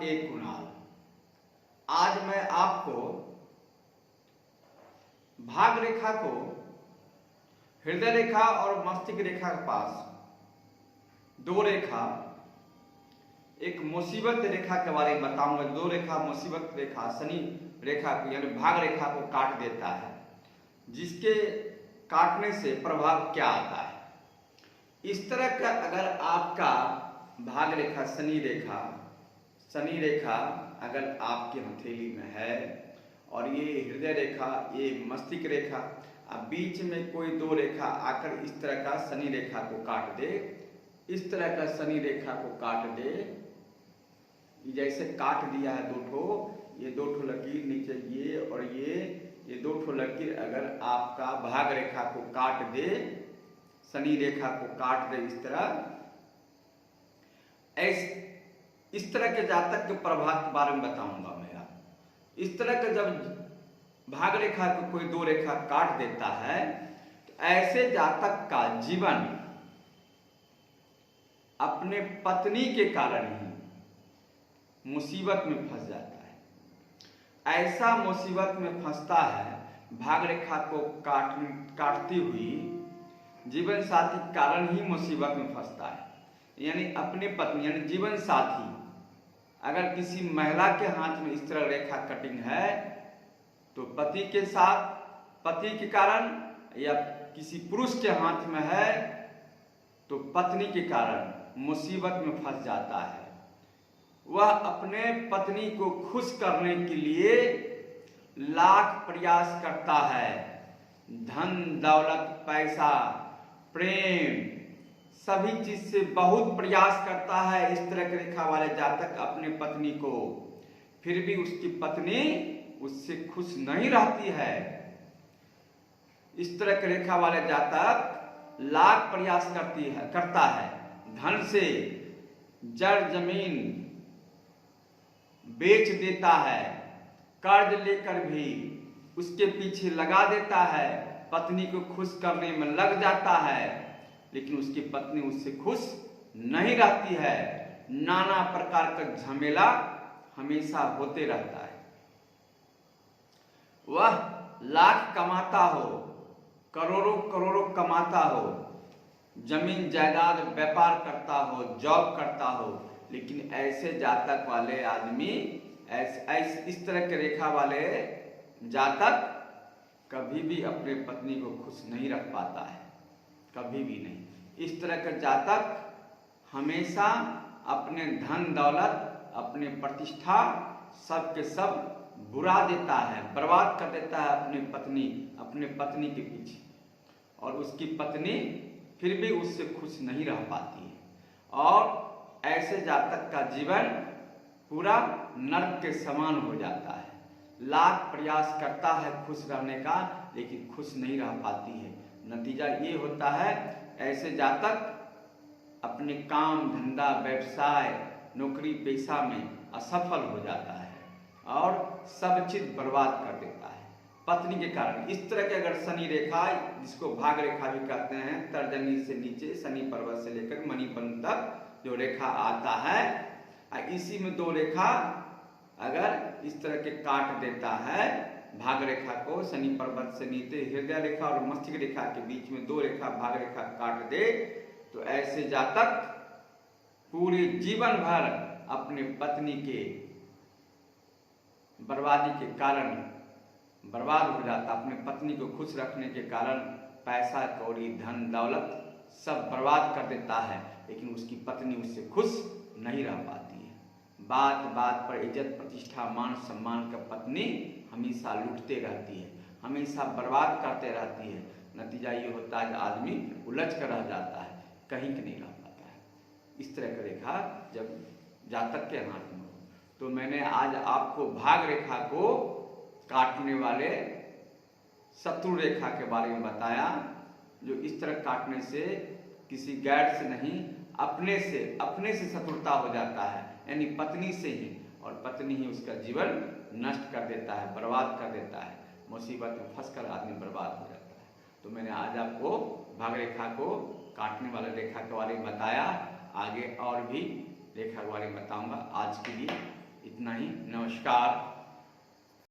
एक कुणाल। आज मैं आपको भाग रेखा को हृदय रेखा और मस्तिष्क रेखा के पास दो रेखा, एक मुसीबत रेखा के बारे में बताऊंगा। दो रेखा मुसीबत रेखा शनि रेखा को यानी भाग रेखा को काट देता है, जिसके काटने से प्रभाव क्या आता है। इस तरह का अगर आपका भाग रेखा शनि रेखा अगर आपकी हथेली में है और ये हृदय रेखा, ये मस्तिष्क रेखा, अब बीच में कोई दो रेखा आकर इस तरह का शनि रेखा को काट दे, इस तरह का शनि रेखा को काट दे, जैसे काट दिया है दो ठो, ये दो ठो लकीर नीचे ये और ये दो ठो लकीर अगर आपका भाग रेखा को काट दे, शनि रेखा को काट दे इस तरह के जातक के प्रभाव के बारे में बताऊंगा मैं। इस तरह के जब भाग रेखा को कोई दो रेखा काट देता है तो ऐसे जातक का जीवन अपने पत्नी के कारण ही मुसीबत में फंस जाता है। ऐसा मुसीबत में फंसता है, भाग रेखा को काटती हुई जीवन साथी के कारण ही मुसीबत में फंसता है। यानी अपने पत्नी यानी जीवन साथी, अगर किसी महिला के हाथ में इस तरह रेखा कटिंग है तो पति के साथ, पति के कारण, या किसी पुरुष के हाथ में है तो पत्नी के कारण मुसीबत में फंस जाता है। वह अपने पत्नी को खुश करने के लिए लाख प्रयास करता है, धन दौलत पैसा प्रेम सभी चीज से बहुत प्रयास करता है इस तरह की रेखा वाले जातक अपने पत्नी को, फिर भी उसकी पत्नी उससे खुश नहीं रहती है। इस तरह की रेखा वाले जातक लाख प्रयास करता है, धन से जड़ जमीन बेच देता है, कर्ज लेकर भी उसके पीछे लगा देता है, पत्नी को खुश करने में लग जाता है, लेकिन उसकी पत्नी उससे खुश नहीं रहती है। नाना प्रकार का झमेला हमेशा होते रहता है। वह लाख कमाता हो, करोड़ों करोड़ों कमाता हो, जमीन जायदाद व्यापार करता हो, जॉब करता हो, लेकिन ऐसे जातक वाले आदमी, इस तरह के रेखा वाले जातक कभी भी अपने पत्नी को खुश नहीं रख पाता है, कभी भी नहीं। इस तरह का जातक हमेशा अपने धन दौलत, अपने प्रतिष्ठा सब के सब बुरा देता है, बर्बाद कर देता है अपने पत्नी के पीछे, और उसकी पत्नी फिर भी उससे खुश नहीं रह पाती है। और ऐसे जातक का जीवन पूरा नर्क के समान हो जाता है। लाख प्रयास करता है खुश रहने का, लेकिन खुश नहीं रह पाती है। नतीजा ये होता है, ऐसे जातक अपने काम धंधा व्यवसाय नौकरी पेशा में असफल हो जाता है और सब चीज बर्बाद कर देता है पत्नी के कारण। इस तरह के अगर शनि रेखा, जिसको भाग रेखा भी कहते हैं, तर्जनी से नीचे शनि पर्वत से लेकर मणिपुर तक जो रेखा आता है, इसी में दो रेखा अगर इस तरह के काट देता है, भाग रेखा को शनि पर्वत से नीचे हृदय रेखा और मस्तिष्क रेखा के बीच में दो रेखा भाग रेखा काट दे, तो ऐसे जातक पूरे जीवन भर अपने पत्नी के बर्बादी के कारण बर्बाद हो जाता। अपने पत्नी को खुश रखने के कारण पैसा कौड़ी धन दौलत सब बर्बाद कर देता है, लेकिन उसकी पत्नी उससे खुश नहीं रह पाती है। बात बात पर इज्जत प्रतिष्ठा मान सम्मान का पत्नी हमेशा लूटते रहती है, हमेशा बर्बाद करते रहती है। नतीजा ये होता है आदमी उलझ कर रह जाता है, कहीं के नहीं रह पाता है। इस तरह का रेखा जब जातक के हाथ में हो, तो मैंने आज आपको भाग रेखा को काटने वाले शत्रु रेखा के बारे में बताया, जो इस तरह काटने से किसी गैर से नहीं, अपने से शत्रुता हो जाता है, यानी पत्नी से ही, और पत्नी ही उसका जीवन नष्ट कर देता है, बर्बाद कर देता है। मुसीबत में फंसकर आदमी बर्बाद हो जाता है। तो मैंने आज आपको भाग रेखा को काटने वाले रेखा के बारे में बताया, आगे और भी रेखा के बारे में बताऊंगा। आज के लिए इतना ही, नमस्कार।